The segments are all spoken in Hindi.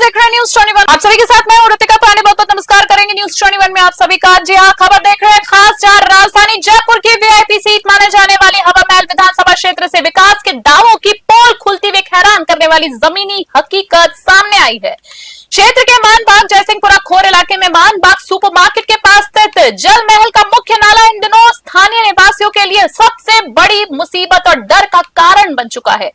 देख रहे हैं न्यूज 21। आप सभी के साथ मैं ऋतिका पांडे बहुत बहुत नमस्कार करेंगे न्यूज 21 में आप सभी का। जी हाँ, खबर देख रहे हैं खास चार राजधानी जयपुर की वीआईपी सीट माने जाने वाली हवा महल विधानसभा क्षेत्र से विकास के दावों की पोल खुलती हुई हैरान करने वाली जमीनी हकीकत सामने आई है। क्षेत्र के मानबाग जयसिंहपुरा खोर इलाके में मानबाग सुपरमार्केट के पास स्थित जल महल का मुख्य नाला इन दिनों स्थानीय निवासियों के लिए सबसे बड़ी मुसीबत और डर का कारण बन चुका है।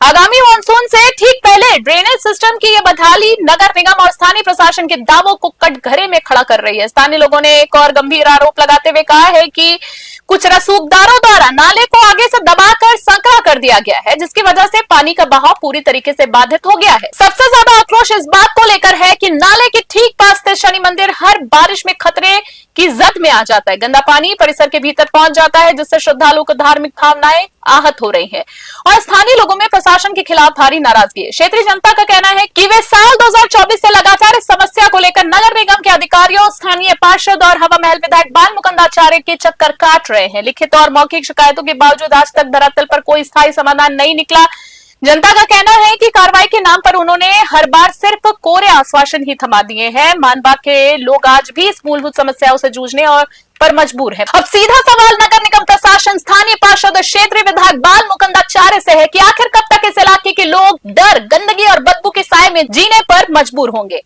आगामी मानसून से ठीक पहले ड्रेनेज सिस्टम की यह बदहाली नगर निगम और स्थानीय प्रशासन के दावों को कटघरे में खड़ा कर रही है। स्थानीय लोगों ने एक और गंभीर आरोप लगाते हुए कहा है कि कुछ रसूखदारों द्वारा नाले को आगे से दबाकर संकरा कर दिया गया है, जिसकी वजह से पानी का बहाव पूरी तरीके से बाधित हो गया है। सबसे ज्यादा आक्रोश इस बात को लेकर है कि नाले के ठीक पास स्थित शनि मंदिर हर बारिश में खतरे की जद में आ जाता है। गंदा पानी परिसर के भीतर पहुंच जाता है, जिससे श्रद्धालुओं को धार्मिक भावनाएं आहत हो रही हैं और स्थानीय लोगों में प्रशासन के खिलाफ भारी नाराजगी है। क्षेत्रीय जनता का कहना है कि वे साल 2024 से लगातार इस समस्या को लेकर नगर निगम के अधिकारियों, स्थानीय पार्षद और हवा महल विधायक बाल मुकुंद आचार्य के चक्कर काट रहे हैं। लिखित और मौखिक शिकायतों के बावजूद आज तक धरातल पर कोई स्थायी समाधान नहीं निकला। जनता का कहना है कि कार्रवाई के नाम पर उन्होंने हर बार सिर्फ कोरे आश्वासन ही थमा दिए हैं। मानबाग के लोग आज भी इस मूलभूत समस्याओं से जूझने और पर मजबूर है। अब सीधा सवाल नगर निगम प्रशासन, स्थानीय पार्षद और क्षेत्रीय विधायक बाल मुकुंद आचार्य से है कि आखिर कब तक इस इलाके के लोग डर, गंदगी और बदबू के साए में जीने पर मजबूर होंगे।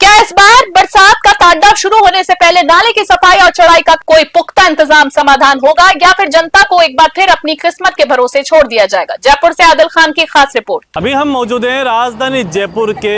क्या इस बार बरसात का तांडव शुरू होने से पहले नाले की सफाई और चढ़ाई का कोई पुख्ता इंतजाम समाधान होगा, या फिर जनता को एक बार फिर अपनी किस्मत के भरोसे छोड़ दिया जाएगा। जयपुर से आदिल खान की खास रिपोर्ट। अभी हम मौजूद हैं राजधानी जयपुर के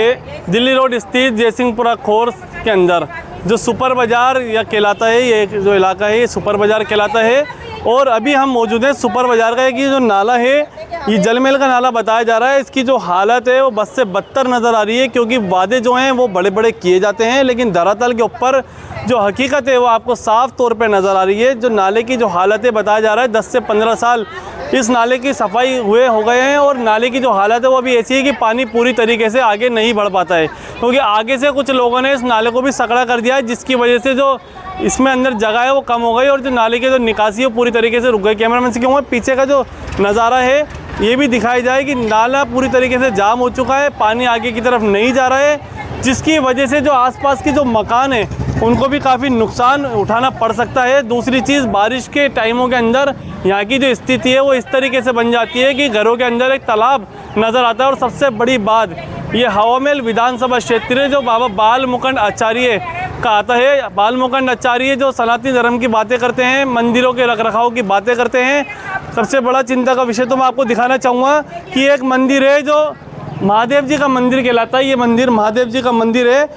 दिल्ली रोड स्थित जयसिंहपुरा खोर के अंदर, जो सुपर बाजार या कहलाता है। ये जो इलाका है ये सुपर बाजार कहलाता है। और अभी हम मौजूद हैं सुपर बाजार का। ये जो नाला है ये जलमहल का नाला बताया जा रहा है। इसकी जो हालत है वो बद से बदतर नज़र आ रही है, क्योंकि वादे जो हैं वो बड़े बड़े किए जाते हैं, लेकिन धरातल के ऊपर जो हकीकत है वो आपको साफ तौर पे नज़र आ रही है। जो नाले की जो हालत है बताया जा रहा है 10 से 15 साल इस नाले की सफाई हुए हो गए हैं, और नाले की जो हालत है वो अभी ऐसी है कि पानी पूरी तरीके से आगे नहीं बढ़ पाता है, क्योंकि आगे से कुछ लोगों ने इस नाले को भी सकड़ा कर दिया है, जिसकी वजह से जो इसमें अंदर जगह है वो कम हो गई और जो नाले के जो निकासी है वो पूरी तरीके से रुक गई। कैमरामैन से कहूँगा पीछे का जो नज़ारा है ये भी दिखाई जाए कि नाला पूरी तरीके से जाम हो चुका है, पानी आगे की तरफ नहीं जा रहा है, जिसकी वजह से जो आसपास के जो मकान है उनको भी काफ़ी नुकसान उठाना पड़ सकता है। दूसरी चीज़, बारिश के टाइमों के अंदर यहाँ की जो स्थिति है वो इस तरीके से बन जाती है कि घरों के अंदर एक तालाब नज़र आता है। और सबसे बड़ी बात, ये हवा महल विधानसभा क्षेत्र जो बाबा बाल मुकुंद आचार्य का आता है। बाल मुकुंद आचार्य जो सनातनी धर्म की बातें करते हैं, मंदिरों के रखरखाव की बातें करते हैं। सबसे बड़ा चिंता का विषय तो मैं आपको दिखाना चाहूँगा कि एक मंदिर है जो महादेव जी का मंदिर कहलाता है। ये मंदिर महादेव जी का मंदिर है।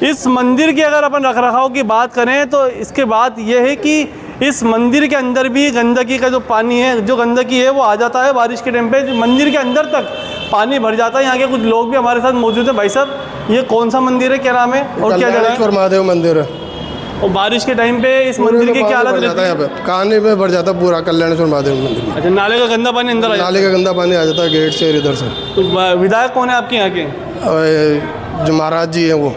इस मंदिर की अगर अपन रखरखाव की बात करें तो इसके बाद ये है कि इस मंदिर के अंदर भी गंदगी का जो पानी है, जो गंदगी है वो आ जाता है बारिश के टाइम पे, मंदिर के अंदर तक पानी भर जाता है। यहाँ के कुछ लोग भी हमारे साथ मौजूद हैं। भाई साहब, ये कौन सा मंदिर है, क्या नाम है और क्या जगह है? महादेव मंदिर है। और बारिश के टाइम पे इस मंदिर की क्या हालत रहती है? यहाँ पे कहानी में भर जाता है पूरा कल्याणेश्वर महादेव मंदिर। अच्छा, नाले का गंदा पानी अंदर आ जाता है? नाले का गंदा पानी आ जाता है गेट से इधर से। तो विधायक कौन है आपके यहाँ के? जो महाराज जी हैं वो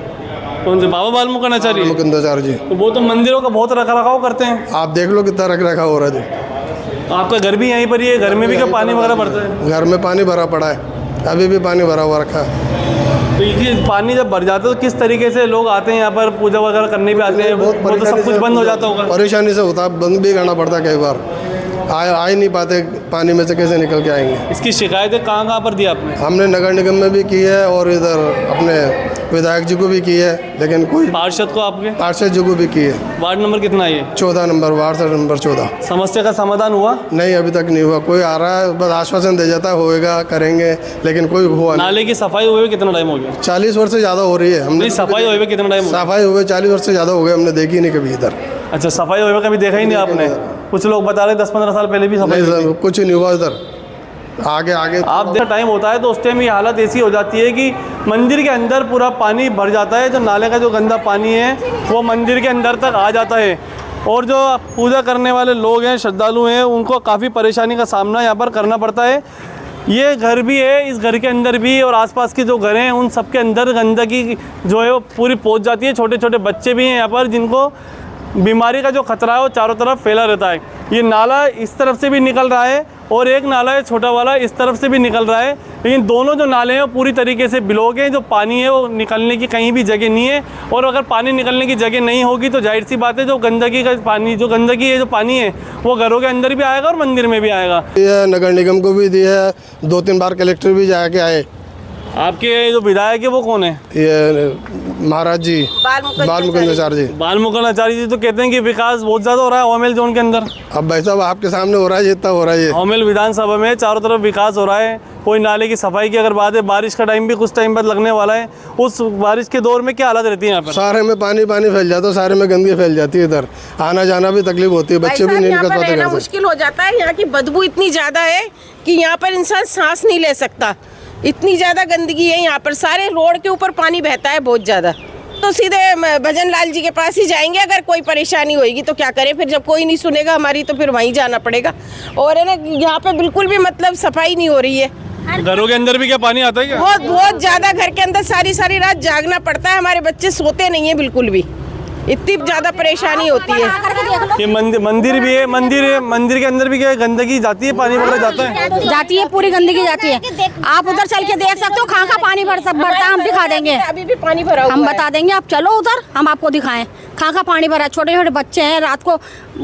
कौन से? बाबा बाल मुकुंद आचार्य मुकुंद आचार्य जी। तो वो तो मंदिरों का बहुत रखरखाव करते हैं। आप देख लो कितना रख रखा हो रहा है जी। आपका घर भी यहीं पर ही है? घर में भी क्या पानी वगैरह भरता है? घर में पानी भरा पड़ा है, अभी भी पानी भरा हुआ रखा है। तो ये पानी जब भर जाता है तो किस तरीके से लोग आते हैं यहाँ पर, पूजा वगैरह करने भी आते हैं? वो तो सब कुछ बंद हो जाता होगा। परेशानी से होता है, बंद भी करना पड़ता है कई बार। आ ही नहीं पाते, पानी में से कैसे निकल के आएंगे। इसकी शिकायतें कहाँ पर दी आपने? हमने नगर निगम में भी की है और इधर अपने विधायक जी को भी की है, लेकिन कोई पार्षद को, आपके पार्षद जी को भी की है। वार्ड नंबर कितना है ये? 14 नंबर, वार्ड नंबर 14। समस्या का समाधान हुआ? नहीं, अभी तक नहीं हुआ। कोई आ रहा है बस आश्वासन दे जाता है होएगा करेंगे, लेकिन कोई हुआ नहीं। नाले की सफाई हुए कितना टाइम हो गया? 40 वर्ष से ज़्यादा हो रही है। हमने सफाई हुए कितना टाइम? सफाई हुए 40 वर्ष से ज़्यादा हो गए, हमने देखी नहीं कभी इधर। अच्छा, सफाई हुए कभी देखा ही नहीं आपने? कुछ लोग बता रहे 10-15 साल पहले भी सफाई नहीं, कुछ नहीं हुआ इधर। आगे आप देखा टाइम होता है तो उस टाइम ये हालत ऐसी हो जाती है कि मंदिर के अंदर पूरा पानी भर जाता है। जो नाले का जो गंदा पानी है वो मंदिर के अंदर तक आ जाता है, और जो पूजा करने वाले लोग हैं, श्रद्धालु हैं, उनको काफ़ी परेशानी का सामना यहाँ पर करना पड़ता है। ये घर भी है, इस घर के अंदर भी और आसपास के जो घर हैं उन सब के अंदर गंदगी जो है वो पूरी पहुँच जाती है। छोटे छोटे बच्चे भी हैं यहाँ पर, जिनको बीमारी का जो खतरा है वो चारों तरफ फैला रहता है। ये नाला इस तरफ से भी निकल रहा है और एक नाला है छोटा वाला इस तरफ से भी निकल रहा है, लेकिन दोनों जो नाले हैं वो पूरी तरीके से ब्लॉक हैं। जो पानी है वो निकलने की कहीं भी जगह नहीं है, और अगर पानी निकलने की जगह नहीं होगी तो जाहिर सी बात है जो गंदगी का पानी, जो गंदगी है, जो पानी है वो घरों के अंदर भी आएगा और मंदिर में भी आएगा। ये नगर निगम को भी दिया है, 2-3 बार कलेक्टर भी जाके आए। आपके जो विधायक है वो कौन है? ये महाराज जी बाल मुकुंदाचार्य जी। बाल मुकुंदाचार्य जी तो कहते हैं कि विकास बहुत ज़्यादा हो रहा है ओमेल जोन के अंदर। अब भाई साहब आपके सामने हो रहा है, जितना हो रहा है ये ओमेल विधानसभा में चारों तरफ विकास हो रहा है। कोई नाले की सफाई की अगर बात है, बारिश का टाइम भी कुछ टाइम बाद लगने वाला है, उस बारिश के दौर में क्या हालत रहती है यहाँ पर? सारे में पानी फैल जाता है, सारे में गंदगी फैल जाती है। इधर आना जाना भी तकलीफ होती है, बच्चे भी नहीं निकल पाते घर से। मुश्किल हो जाता है, यहाँ की बदबू इतनी ज़्यादा है कि यहाँ पर इंसान सांस नहीं ले सकता। इतनी ज़्यादा गंदगी है यहाँ पर, सारे रोड के ऊपर पानी बहता है बहुत ज़्यादा। तो सीधे भजन लाल जी के पास ही जाएंगे, अगर कोई परेशानी होगी तो क्या करें? फिर जब कोई नहीं सुनेगा हमारी तो फिर वहीं जाना पड़ेगा। और है ना, यहाँ पे बिल्कुल भी मतलब सफाई नहीं हो रही है। घरों के अंदर भी क्या पानी आता है क्या? बहुत ज़्यादा, घर के अंदर सारी रात जागना पड़ता है। हमारे बच्चे सोते नहीं है बिल्कुल भी, इतनी ज़्यादा परेशानी होती है। ये मंदिर भी है, मंदिर के अंदर भी क्या गंदगी जाती है, पानी वगैरह जाती है, पूरी गंदगी जाती है। आप उधर चल के देख सकते हो, कहाँ पानी भरता है, हम दिखा देंगे। अभी भी पानी भरा हुआ हम बता देंगे, आप चलो उधर, हम आपको दिखाएं कहाँ पानी भरा। छोटे छोटे बच्चे हैं, रात को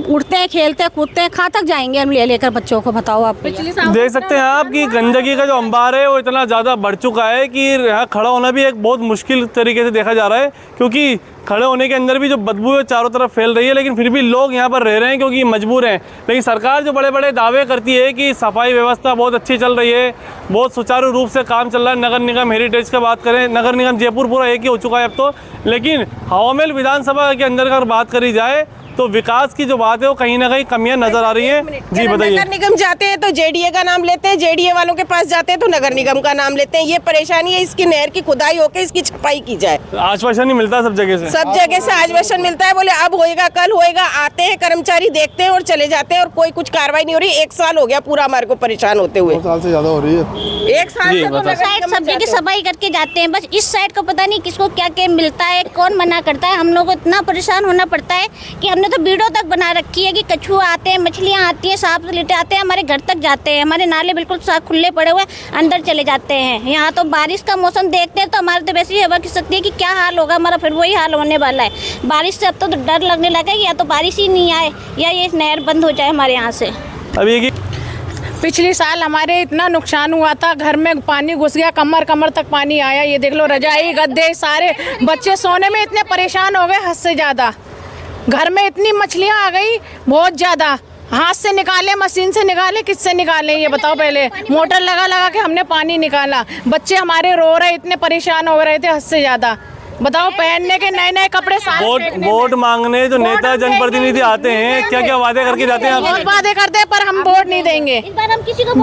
उठते हैं, खेलते कूदते हैं, कहाँ तक जाएंगे हम लेकर बच्चों को? बताओ आप। देख सकते हैं आप कि गंदगी का जो अंबार है वो इतना ज़्यादा बढ़ चुका है कि यहाँ खड़ा होना भी एक बहुत मुश्किल तरीके से देखा जा रहा है, क्योंकि खड़े होने के अंदर भी जो बदबू है चारों तरफ फैल रही है। लेकिन फिर भी लोग यहाँ पर रह रहे हैं क्योंकि मजबूर हैं। लेकिन सरकार जो बड़े बड़े दावे करती है कि सफाई व्यवस्था बहुत अच्छी चल रही है, बहुत सुचारू रूप से काम चल रहा है, नगर निगम हेरिटेज की बात करें, नगर निगम जयपुर पूरा एक ही हो चुका है अब तो, लेकिन हवामेल विधानसभा के अंदर अगर बात करी जाए तो विकास की जो बात है वो कहीं ना कहीं कमियां नजर आ रही हैं। जी बताइए। नगर निगम जाते हैं तो जेडीए का नाम लेते हैं, जेडीए वालों के पास जाते हैं तो नगर निगम का नाम लेते हैं। ये परेशानी है, इसकी नहर की खुदाई होकर इसकी छपाई की जाए। आश्वासन नहीं मिलता सब जगह से आश्वासन मिलता है, बोले अब होएगा कल होएगा, आते हैं कर्मचारी देखते हैं और चले जाते हैं और कोई कुछ कार्रवाई नहीं हो रही। 1 साल हो गया पूरा हमारे को परेशान होते हुए। 2 साल से ज्यादा हो रही है। 1 साल से तो साइड सब जगह सफाई करके जाते हैं, बस इस साइड को पता नहीं किसको क्या क्या मिलता है, कौन मना करता है। हम लोग को इतना परेशान होना पड़ता है कि हमने तो वीडियो तक बना रखी है कि कछुआ आते हैं, मछलियाँ आती हैं, सांप लेटे आते हैं, हमारे घर तक जाते हैं। हमारे नाले बिल्कुल खुले पड़े हुए अंदर चले जाते हैं। यहाँ तो बारिश का मौसम देखते हैं तो हमारे तो वैसे ही हवा खिंच सकती है कि क्या हाल होगा हमारा, फिर वही हाल होने वाला है। बारिश से अब तो डर लगने लगा है, या तो बारिश ही नहीं आए या ये नहर बंद हो जाए हमारे यहाँ से। अभी पिछले साल हमारे इतना नुकसान हुआ था, घर में पानी घुस गया, कमर तक पानी आया। ये देख लो, रजाई गद्दे सारे, बच्चे सोने में इतने परेशान हो गए हद से ज़्यादा। घर में इतनी मछलियाँ आ गई बहुत ज़्यादा, हाथ से निकाले, मशीन से निकाले, किससे निकाले ये बताओ? पहले मोटर लगा के हमने पानी निकाला। बच्चे हमारे रो रहे, इतने परेशान हो रहे थे हद से ज़्यादा। बताओ, पहनने के नए कपड़े वोट मांगने जो नेता जनप्रतिनिधि आते हैं, क्या क्या वादे करके जाते हैं? बहुत वादे करते हैं पर हम वोट नहीं देंगे, हम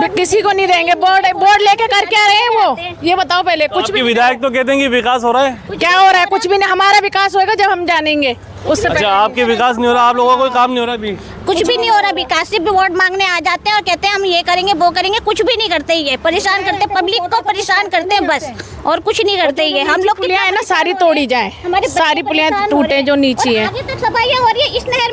किसी को नहीं देंगे। बोर्ड लेके कर क्या रहे हैं वो, ये बताओ पहले? कुछ भी विधायक तो कहते हैं कि विकास हो रहा है, क्या हो रहा है? कुछ भी नहीं। हमारा विकास होगा जब हम जानेंगे, उससे अच्छा आपके विकास नहीं हो रहा, आप लोगों का कोई काम नहीं हो रहा अभी? कुछ भी नहीं हो रहा। विकास से भी वोट मांगने आ जाते हैं और कहते हैं हम ये करेंगे वो करेंगे, कुछ भी नहीं करते। ये परेशान करते, पब्लिक को परेशान करते हैं बस, और कुछ नहीं करते। ये हम लोग पुलिया है ना सारी तोड़ी जाए, हमारी सारी पुलिया टूटे जो नीचे है। आगे तक सफाइयाँ हो रही है इस नहर